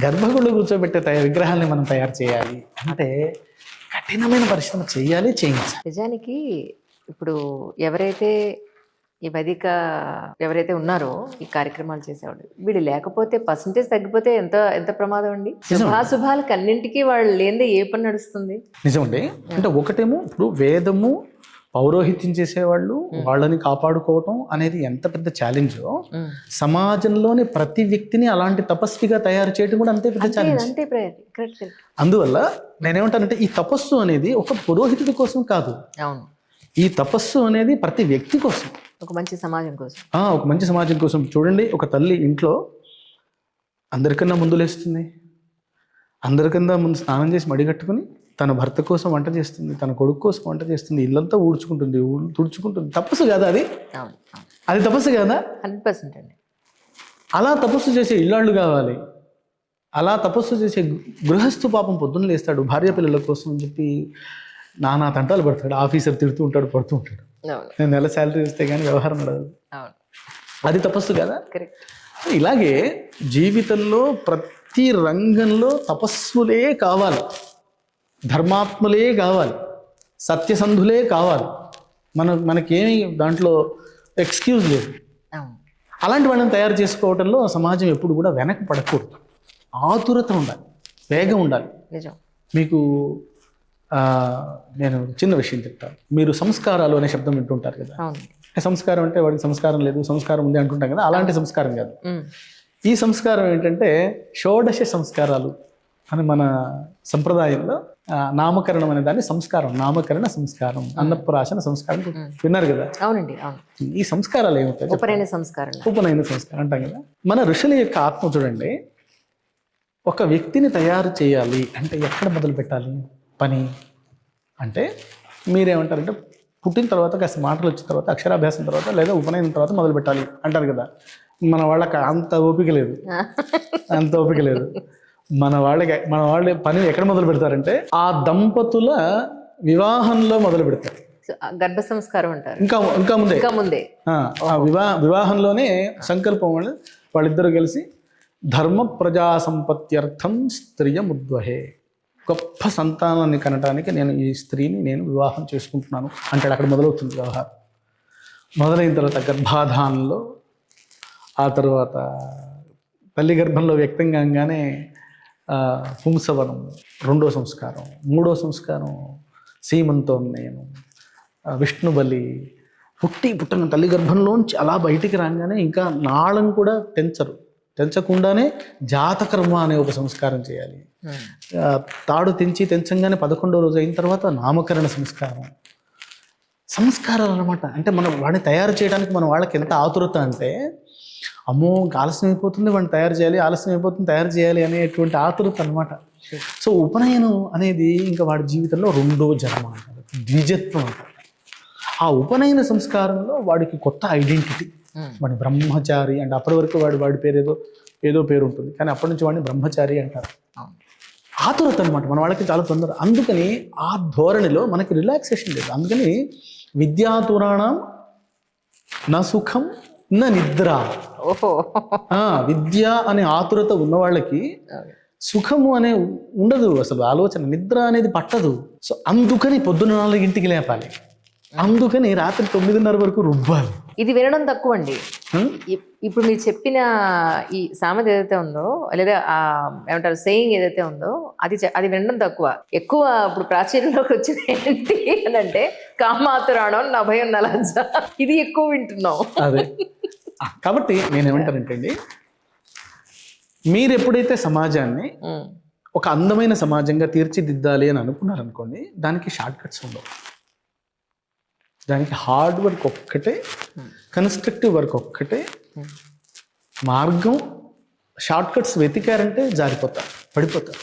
గర్భగుడిలో కూర్చోబెట్టే విగ్రహాన్ని మనం తయారు చేయాలి అంటే కఠినమైన పరిశ్రమ చేయాలి, చేయించాలి. నిజానికి ఇప్పుడు ఎవరైతే ఈ వేదిక ఎవరైతే ఉన్నారో ఈ కార్యక్రమాలు చేసేవాళ్ళు వీళ్ళు లేకపోతే పర్సంటేజ్ తగ్గిపోతే ఎంత ఎంత ప్రమాదం అండి. శుభాశుభాలకు అన్నింటికీ వాళ్ళు లేనిదే ఏ పని నడుస్తుంది. నిజమండి. అంటే ఒకటేమో ఇప్పుడు వేదము పౌరోహిత్యం చేసేవాళ్ళు వాళ్ళని కాపాడుకోవటం అనేది ఎంత పెద్ద ఛాలెంజో, సమాజంలోని ప్రతి వ్యక్తిని అలాంటి తపస్విగా తయారు చేయడం కూడా అంతే పెద్ద ఛాలెంజ్. అందువల్ల నేనేమంటానంటే ఈ తపస్సు అనేది ఒక పురోహితుడి కోసం కాదు, అవును, ఈ తపస్సు అనేది ప్రతి వ్యక్తి కోసం, ఒక మంచి సమాజం కోసం. ఒక మంచి సమాజం కోసం. చూడండి, ఒక తల్లి ఇంట్లో అందరికన్నా ముందు లేస్తుంది, అందరికన్నా ముందు స్నానం చేసి మడిగట్టుకుని తన భర్త కోసం వంట చేస్తుంది, తన కొడుకు కోసం వంట చేస్తుంది, ఇల్లంతా ఊడ్చుకుంటుంది, తుడుచుకుంటుంది. తపస్సు కాదా అది? అది తపస్సు కాదా? 100% అండి. అలా తపస్సు చేసే ఇల్లాళ్ళు కావాలి. అలా తపస్సు చేసే గృహస్థు పాపం పొద్దున్న లేస్తాడు భార్య పిల్లల కోసం అని చెప్పి నానా తంటాలు పడతాడు, ఆఫీసర్ తిడుతూ ఉంటాడు, పడుతూ ఉంటాడు. నేను నెల శాలరీ ఇస్తే కానీ వ్యవహారం నడదు. అది తపస్సు కదా. ఇలాగే జీవితంలో ప్రతి రంగంలో తపస్సులే కావాలి, ధర్మాత్ములే కావాలి, సత్యసంధులే కావాలి. మనకేమీ దాంట్లో ఎక్స్క్యూజ్ లేదు. అలాంటి వాళ్ళని తయారు చేసుకోవడంలో సమాజం ఎప్పుడు కూడా వెనక పడకూడదు. ఆతురత ఉండాలి, వేగం ఉండాలి. మీకు నేను చిన్న విషయం చెప్తాను. మీరు సంస్కారాలు అనే శబ్దం వింటుంటారు కదా. సంస్కారం అంటే వాడికి సంస్కారం లేదు, సంస్కారం ఉంది అంటుంటాం కదా. అలాంటి సంస్కారం కాదు. ఈ సంస్కారం ఏంటంటే షోడశ సంస్కారాలు అని మన సంప్రదాయంలో నామకరణం అనే దాన్ని సంస్కారం, నామకరణ సంస్కారం, అన్నప్రాశన సంస్కారం విన్నారు కదా. అవునండి, అవును. ఈ సంస్కారాలు ఏమవుతాయి? ఉపనయన సంస్కారం, ఉపనయన సంస్కారం అంటాం కదా. మన ఋషుల యొక్క ఆత్మ చూడండి, ఒక వ్యక్తిని తయారు చేయాలి అంటే ఎక్కడ మొదలు పెట్టాలి పని అంటే, మీరేమంటారంటే పుట్టిన తర్వాత కాస్త మాటలు వచ్చిన తర్వాత, అక్షరాభ్యాసం తర్వాత, లేదా ఉపనయనం తర్వాత మొదలు పెట్టాలి అంటారు కదా. మన వాళ్ళకి అంత ఓపిక లేదు, అంత ఓపిక లేదు. మన వాళ్ళ పని ఎక్కడ మొదలు పెడతారంటే ఆ దంపతుల వివాహంలో మొదలు పెడతారు. గర్భ సంస్కారం అంటారు. ఇంకా ముందే ఆ వివాహంలోనే సంకల్పం వాళ్ళిద్దరూ కలిసి ధర్మ ప్రజా సంపత్త్యర్థం స్త్రియముద్వహే, గొప్ప సంతానాన్ని కనడానికి నేను ఈ స్త్రీని నేను వివాహం చేసుకుంటున్నాను అంటాడు. అక్కడ మొదలవుతుంది వ్యవహారం. మొదలైన తర్వాత గర్భాధానంలో, ఆ తర్వాత తల్లి గర్భంలో వ్యక్తం కాగానే పుంసవనం, రెండో సంస్కారం, మూడో సంస్కారం సీమంతోన్నయనం, విష్ణుబలి, పుట్టను తల్లి గర్భంలోంచి అలా బయటికి రాగానే ఇంకా నాళం కూడా తెంచకుండానే జాతకర్మ అనే ఒక సంస్కారం చేయాలి. తాడు తెంచంగానే 11వ రోజు అయిన తర్వాత నామకరణ సంస్కారాలు అనమాట. అంటే మనం వాడిని తయారు చేయడానికి మన వాళ్ళకి ఎంత ఆతురత అంటే, అమ్మో ఆలస్యం అయిపోతుంది వాడిని తయారు చేయాలి, ఆలస్యం అయిపోతుంది తయారు చేయాలి అనేటువంటి ఆతురత అనమాట. సో ఉపనయనం అనేది ఇంకా వాడి జీవితంలో రెండో జన్మ అంటారు, ద్విజత్వం అంటారు. ఆ ఉపనయన సంస్కారంలో వాడికి కొత్త ఐడెంటిటీ. వాడిని బ్రహ్మచారి అంటే అప్పటి వరకు వాడి పేరు ఏదో పేరు ఉంటుంది, కానీ అప్పటి నుంచి వాడిని బ్రహ్మచారి అంటారు. ఆతురత అనమాట మన వాళ్ళకి చాలా తొందర. అందుకని ఆ ధోరణిలో మనకి రిలాక్సేషన్ లేదు. అందుకని విద్యాతురాణం నా సుఖం నా నిద్ర. విద్య అనే ఆతురత ఉన్న వాళ్ళకి సుఖము అనే ఉండదు, అసలు ఆలోచన నిద్ర అనేది పట్టదు. సో అందుకని పొద్దున్న 4ంటికి లేపాలి, అందుకని రాత్రి 9:30 వరకు రుబ్బాలి. ఇది వినడం తక్కువ అండి. ఇప్పుడు మీరు చెప్పిన ఈ సామెత ఏదైతే ఉందో, లేదా ఏమంటారు సేయింగ్ ఏదైతే ఉందో, అది వినడం తక్కువ. ఎక్కువ ఇప్పుడు ప్రాచుర్యంలోకి వచ్చింది ఏంటి అని అంటే కామాతురాణం నా భయం నా లజ్జ, ఇది ఎక్కువ వింటున్నాం. అదే కాబట్టి నేనేమంటానంటే అండి, మీరు ఎప్పుడైతే సమాజాన్ని ఒక అందమైన సమాజంగా తీర్చిదిద్దాలి అని అనుకున్నారనుకోండి, దానికి షార్ట్ కట్స్ ఉండవు. దానికి హార్డ్ వర్క్ ఒక్కటే, కన్స్ట్రక్టివ్ వర్క్ ఒక్కటే మార్గం. షార్ట్ కట్స్ వెతికారంటే జారిపోతారు, పడిపోతారు.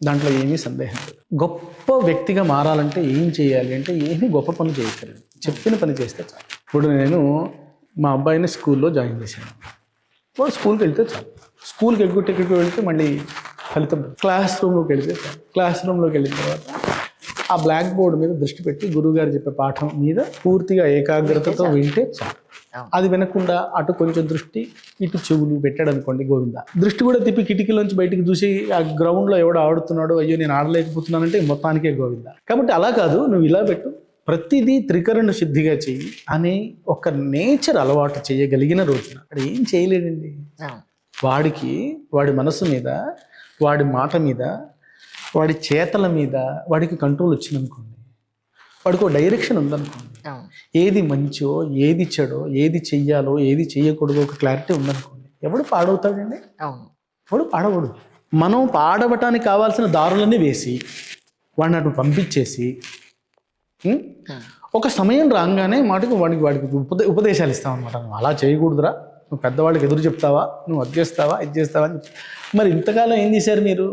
దాంట్లో ఏమీ సందేహం లేదు. గొప్ప వ్యక్తిగా మారాలంటే ఏం చేయాలి అంటే ఏమీ గొప్ప పని చేయక్కర్లేదు, చెప్పిన పని చేస్తే చాలు. ఇప్పుడు నేను మా అబ్బాయిని స్కూల్లో జాయిన్ చేశాను. వాడు స్కూల్కి వెళ్తే చాలు. స్కూల్కి ఎక్కడికి వెళ్తే మళ్ళీ ఫలితం. క్లాస్ రూమ్లోకి వెళ్తే చాలు. క్లాస్ రూమ్లోకి వెళ్ళిన తర్వాత ఆ బ్లాక్ బోర్డ్ మీద దృష్టి పెట్టి గురువుగారు చెప్పే పాఠం మీద పూర్తిగా ఏకాగ్రతతో వింటే చాలు. అది వినకుండా అటు కొంచెం దృష్టి ఇటు చెవులు పెట్టాడు అనుకోండి గోవింద. దృష్టి కూడా తిప్పి కిటికీలోంచి బయటికి చూసి ఆ గ్రౌండ్లో ఎవడో ఆడుతున్నాడో అయ్యో నేను ఆడలేకపోతున్నానంటే మొత్తానికే గోవింద. కాబట్టి అలా కాదు, నువ్వు ఇలా పెట్టు, ప్రతిదీ త్రికరణ శుద్ధిగా చెయ్యి అనే ఒక నేచర్ అలవాటు చేయగలిగిన రోజున అక్కడ ఏం చేయలేడండి. వాడికి వాడి మనసు మీద, వాడి మాట మీద, వాడి చేతల మీద వాడికి కంట్రోల్ వచ్చిందనుకోండి, వాడికి ఒక డైరెక్షన్ ఉందనుకోండి, ఏది మంచో ఏది చెడో ఏది చెయ్యాలో ఏది చెయ్యకూడదో ఒక క్లారిటీ ఉందనుకోండి, ఎవడు పాడవుతాడండి? ఎవడు పాడవడు. మనం పాడవటానికి కావాల్సిన దారులన్నీ వేసి వాడిని అటు పంపించేసి ఒక సమయం రాగానే వాడికి ఉపదేశాలు ఇస్తామన్నమాట. నువ్వు అలా చేయకూడదురా, నువ్వు పెద్దవాళ్ళకి ఎదురు చెప్తావా, నువ్వు అది చేస్తావా ఇది చేస్తావా అని. మరి ఇంతకాలం ఏం చేశారు మీరు?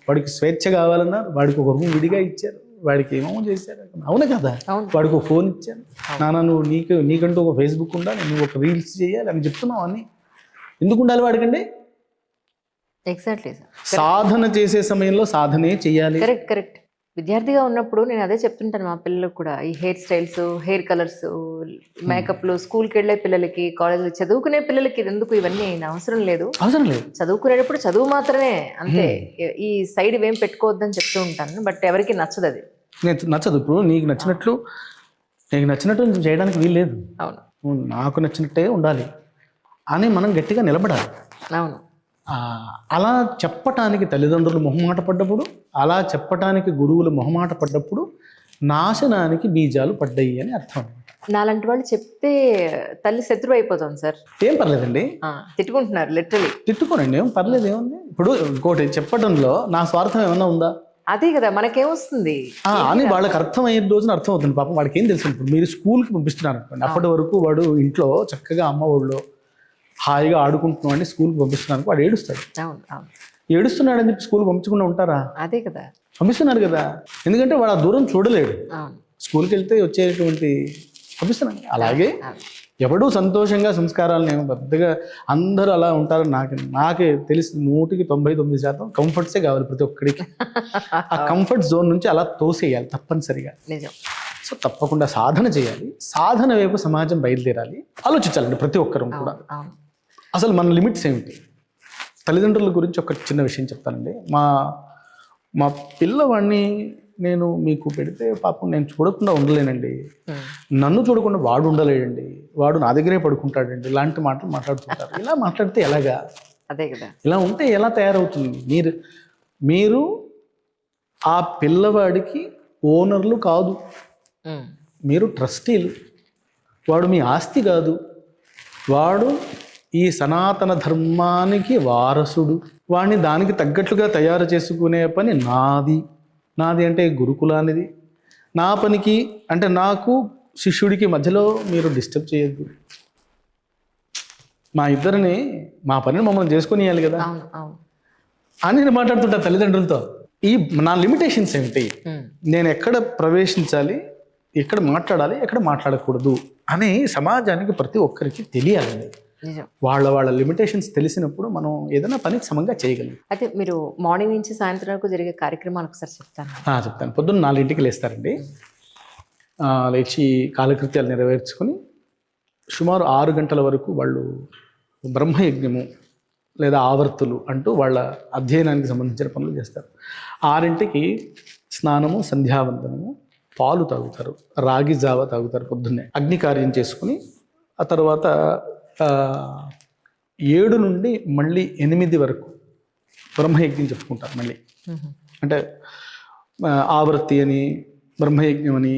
వాడికి స్వేచ్ఛ కావాలన్నా వాడికి ఒక రూమ్ విడిగా ఇచ్చారు, వాడికి ఏమేమో చేశారు. అవును కదా, వాడికి ఒక ఫోన్ ఇచ్చాను, నాన్న నువ్వు నీకంటూ ఒక ఫేస్బుక్ ఉండాలి, నువ్వు ఒక రీల్స్ చేయాలి అని చెప్తున్నావు. అన్నీ ఎందుకు ఉండాలి వాడికండి? ఎగ్జాక్ట్లీ. సాధన చేసే సమయంలో సాధనే చేయాలి. Correct correct. విద్యార్థిగా ఉన్నప్పుడు నేను అదే చెప్తుంటాను మా పిల్లలకు కూడా, ఈ హెయిర్ స్టైల్స్, హెయిర్ కలర్స్, మేకప్లు, స్కూల్కి వెళ్ళే పిల్లలకి, కాలేజ్ చదువుకునే పిల్లలకి ఎందుకు ఇవన్నీ అవసరం లేదు. చదువుకునేటప్పుడు చదువు మాత్రమే, అంతే. ఈ సైడ్ ఇవేం పెట్టుకోవద్దని చెప్తూ ఉంటాను. బట్ ఎవరికి నచ్చదు, అది నచ్చదు. ఇప్పుడు నీకు నచ్చినట్లు చేయడానికి వీలు లేదు. అవును, నాకు నచ్చినట్టే ఉండాలి అని మనం గట్టిగా నిలబడాలి. అవును. అలా చెప్పటానికి తల్లిదండ్రులు మొహమాట పడ్డప్పుడు, అలా చెప్పటానికి గురువులు మొహమాట పడ్డప్పుడు నాశనానికి బీజాలు పడ్డాయి అని అర్థం. నాలాంటి వాళ్ళు చెప్తే తల్లి శత్రువు అయిపోతాం సార్. ఏం పర్లేదండి, తిట్టుకుంటున్నారు, లిటరలీ. తిట్టుకోనండి, ఏం పర్లేదు, ఏముంది. ఇప్పుడు ఇంకోటి చెప్పడంలో నా స్వార్థం ఏమన్నా ఉందా? అదే కదా, మనకేమొస్తుంది అని వాళ్ళకి అర్థం అయ్యే రోజున అర్థం అవుతుంది. పాపం వాడికి ఏం తెలుసు. ఇప్పుడు మీరు స్కూల్కి పంపిస్తున్నారు అనుకోండి, అప్పటి వరకు వాడు ఇంట్లో చక్కగా అమ్మ ఒళ్ళో హాయిగా ఆడుకుంటున్నాం అని స్కూల్కి పంపిస్తున్నాను, వాడు ఏడుస్తాడు. ఏడుస్తున్నాడు అని చెప్పి స్కూల్కి పంపించకుండా ఉంటారా? అదే కదా, పంపిస్తున్నారు కదా. ఎందుకంటే వాడు ఆ దూరం చూడలేడు. స్కూల్కి వెళ్తే వచ్చేటువంటి పంపిస్తున్నాను. అలాగే ఎవడూ సంతోషంగా సంస్కారాలు నేను పెద్దగా అందరూ అలా ఉంటారు. నాకే తెలిసి 99% కంఫర్ట్సే కావాలి ప్రతి ఒక్కడికి. ఆ కంఫర్ట్ జోన్ నుంచి అలా తోసేయాలి తప్పనిసరిగా. సో తప్పకుండా సాధన చేయాలి. సాధన వైపు సమాజం బయలుదేరాలి. ఆలోచించాలండి ప్రతి ఒక్కరూ కూడా. అసలు మన లిమిట్స్ ఏమిటి? తల్లిదండ్రుల గురించి ఒక చిన్న విషయం చెప్తానండి. మా పిల్లవాడిని నేను మీకు పెడితే పాపం నేను చూడకుండా ఉండలేనండి, నన్ను చూడకుండా వాడు ఉండలేడండి, వాడు నా దగ్గరే పడుకుంటాడండి, ఇలాంటి మాటలు మాట్లాడుతుంటారు. ఇలా మాట్లాడితే ఎలాగా? అదే కదా, ఇలా ఉంటే ఎలా తయారవుతుంది? మీరు ఆ పిల్లవాడికి ఓనర్లు కాదు, మీరు ట్రస్టీలు. వాడు మీ ఆస్తి కాదు, వాడు ఈ సనాతన ధర్మానికి వారసుడు. వాడిని దానికి తగ్గట్లుగా తయారు చేసుకునే పని నాది అంటే గురుకులానిది. నా పనికి అంటే నాకు శిష్యుడికి మధ్యలో మీరు డిస్టర్బ్ చేయొద్దు. మా పనిని మమ్మల్ని చేసుకునియాలి కదా అని నేను మాట్లాడుతుంటా తల్లిదండ్రులతో. నా లిమిటేషన్స్ ఏమిటి, నేను ఎక్కడ ప్రవేశించాలి, ఎక్కడ మాట్లాడాలి, ఎక్కడ మాట్లాడకూడదు అని సమాజానికి ప్రతి ఒక్కరికి తెలియాలండి. వాళ్ళ లిమిటేషన్స్ తెలిసినప్పుడు మనం ఏదైనా పనికి సమంగా చేయగలం. అయితే మీరు మార్నింగ్ నుంచి సాయంత్రం వరకు జరిగే కార్యక్రమాలు ఒకసారి చెప్తాను. పొద్దున్న 4ంటికి లేస్తారండి. లేచి కాలకృత్యాలు నెరవేర్చుకొని సుమారు 6 గంటల వరకు వాళ్ళు బ్రహ్మయజ్ఞము లేదా ఆవర్తులు అంటూ వాళ్ళ అధ్యయనానికి సంబంధించిన పనులు చేస్తారు. 6ంటికి స్నానము, సంధ్యావందనము, పాలు తాగుతారు, రాగి జావ తాగుతారు పొద్దున్నే, అగ్ని కార్యం చేసుకుని ఆ తర్వాత 7 నుండి మళ్ళీ 8 వరకు బ్రహ్మయజ్ఞం చెప్పుకుంటారు. మళ్ళీ అంటే ఆవృత్తి అని, బ్రహ్మయజ్ఞం అని,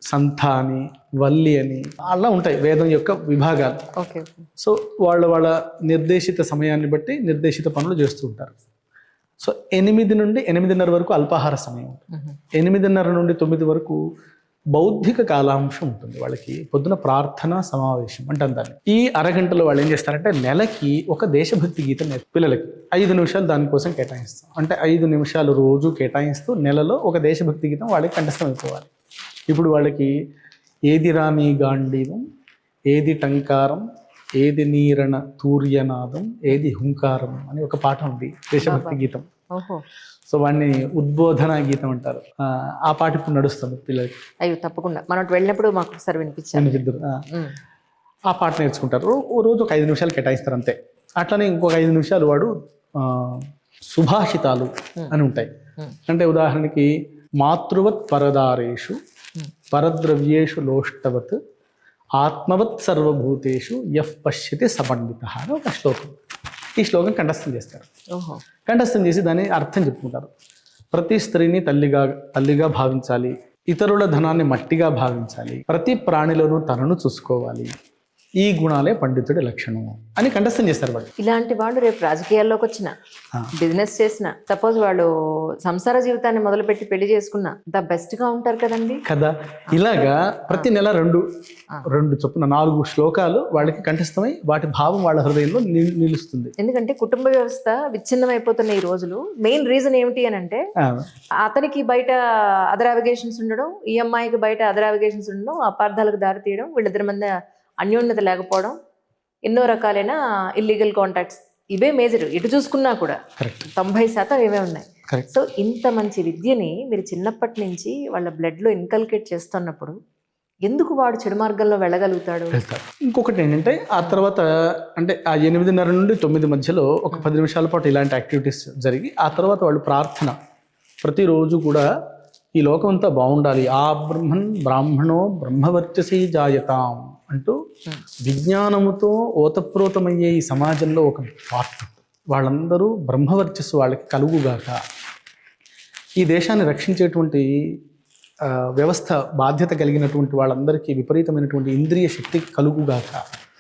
సంథ అని, వల్లి అని అలా ఉంటాయి వేదం యొక్క విభాగాలు. సో వాళ్ళ నిర్దేశిత సమయాన్ని బట్టి నిర్దేశిత పనులు చేస్తూ ఉంటారు. సో 8 నుండి 8:30 వరకు అల్పాహార సమయం ఉంటుంది. 8:30 నుండి 9 వరకు బౌద్ధిక కాలాంశం ఉంటుంది. వాళ్ళకి పొద్దున ప్రార్థన సమావేశం అంటాం దాన్ని. ఈ అరగంటలో వాళ్ళు ఏం చేస్తారంటే నెలకి ఒక దేశభక్తి గీతం పిల్లలకి 5 నిమిషాలు దానికోసం కేటాయిస్తాం. అంటే 5 నిమిషాలు రోజు కేటాయిస్తూ నెలలో ఒక దేశభక్తి గీతం వాళ్ళకి కంఠస్థం అయిపోవాలి. ఇప్పుడు వాళ్ళకి ఏది రాని గాంధీవం, ఏది టంకారం, ఏది నీరణ తూర్యనాదం, ఏది హుంకారం అని ఒక పాఠం ఉంది, దేశభక్తి గీతం. సో వాడిని ఉద్బోధన గీతం అంటారు. ఆ పాట ఇప్పుడు నడుస్తుంది పిల్లలకి. అయ్యో తప్పకుండా, మనం వెళ్ళినప్పుడు మాకు ఒకసారి వినిపించారు. ఆ పాట నేర్చుకుంటారు. ఓ రోజు ఒక 5 నిమిషాలు కేటాయిస్తారు అంతే. అట్లనే ఇంకొక 5 నిమిషాలు వాడు సుభాషితాలు అని ఉంటాయి. అంటే ఉదాహరణకి మాతృవత్ పరదారేషు పరద్రవ్యేషు లోష్టవత్ ఆత్మవత్ సర్వభూతేషు యః పశ్యతి సమన్విత అని ఒక శ్లోకం. ఈ శ్లోకం కంఠస్థం చేస్తారు. ఓహో. కంఠస్థం చేసి దాని అర్థం చెప్పుకుంటారు. ప్రతి స్త్రీని తల్లిగా భావించాలి, ఇతరుల ధనాన్ని మట్టిగా భావించాలి, ప్రతి ప్రాణిలోనూ తనను చూసుకోవాలి, ఈ గుణాలే పండితుడి లక్షణం అని కంఠస్థం చేస్తారు వాళ్ళు. ఇలాంటి వాళ్ళు రేపు రాజకీయాల్లోకి వచ్చిన, బిజినెస్ చేసిన, సపోజ్ వాళ్ళు సంసార జీవితాన్ని మొదలుపెట్టి పెళ్లి చేసుకున్న ద బెస్ట్ గా ఉంటారు కదండి కదా. ఇలాగా ప్రతి నెల రెండు చొప్పున 4 శ్లోకాలు వాళ్ళకి కంఠస్థమై వాటి భావం వాళ్ళ హృదయంలో నిలుస్తుంది. ఎందుకంటే కుటుంబ వ్యవస్థ విచ్ఛిన్నం అయిపోతున్న ఈ రోజులు మెయిన్ రీజన్ ఏమిటి అని అంటే అతనికి బయట అదర్ అవిగేషన్స్ ఉండడం, ఈ అమ్మాయికి బయట అదర్ అవిగేషన్స్ ఉండడం, అపార్థాలకు దారి తీయడం, వీళ్ళిద్దరి మధ్య అన్యోన్యత లేకపోవడం, ఎన్నో రకాలైన ఇల్లీగల్ కాంటాక్ట్స్, ఇవే మేజర్. ఎటు చూసుకున్నా కూడా 90% ఇవే ఉన్నాయి. సో ఇంత మంచి విద్యని మీరు చిన్నప్పటి నుంచి వాళ్ళ బ్లడ్లో ఇన్కల్కేట్ చేస్తున్నప్పుడు ఎందుకు వాడు చెడు మార్గంలో వెళ్ళగలుగుతాడు? ఇంకొకటి ఏంటంటే ఆ తర్వాత అంటే ఆ 8:30 నుండి 9 మధ్యలో ఒక 10 నిమిషాల పాటు ఇలాంటి యాక్టివిటీస్ జరిగి ఆ తర్వాత వాళ్ళు ప్రార్థన ప్రతిరోజు కూడా ఈ లోకం అంతా బాగుండాలి, ఆ బ్రాహ్మణో బ్రహ్మవర్చసి జాయతాం అంటూ విజ్ఞానముతో ఓతప్రోతమయ్యే ఈ సమాజంలో ఒక పార్ట్ వాళ్ళందరూ బ్రహ్మవర్చస్సు వాళ్ళకి కలుగుగాక, ఈ దేశాన్ని రక్షించేటువంటి వ్యవస్థ బాధ్యత కలిగినటువంటి వాళ్ళందరికీ విపరీతమైనటువంటి ఇంద్రియ శక్తి కలుగుగాక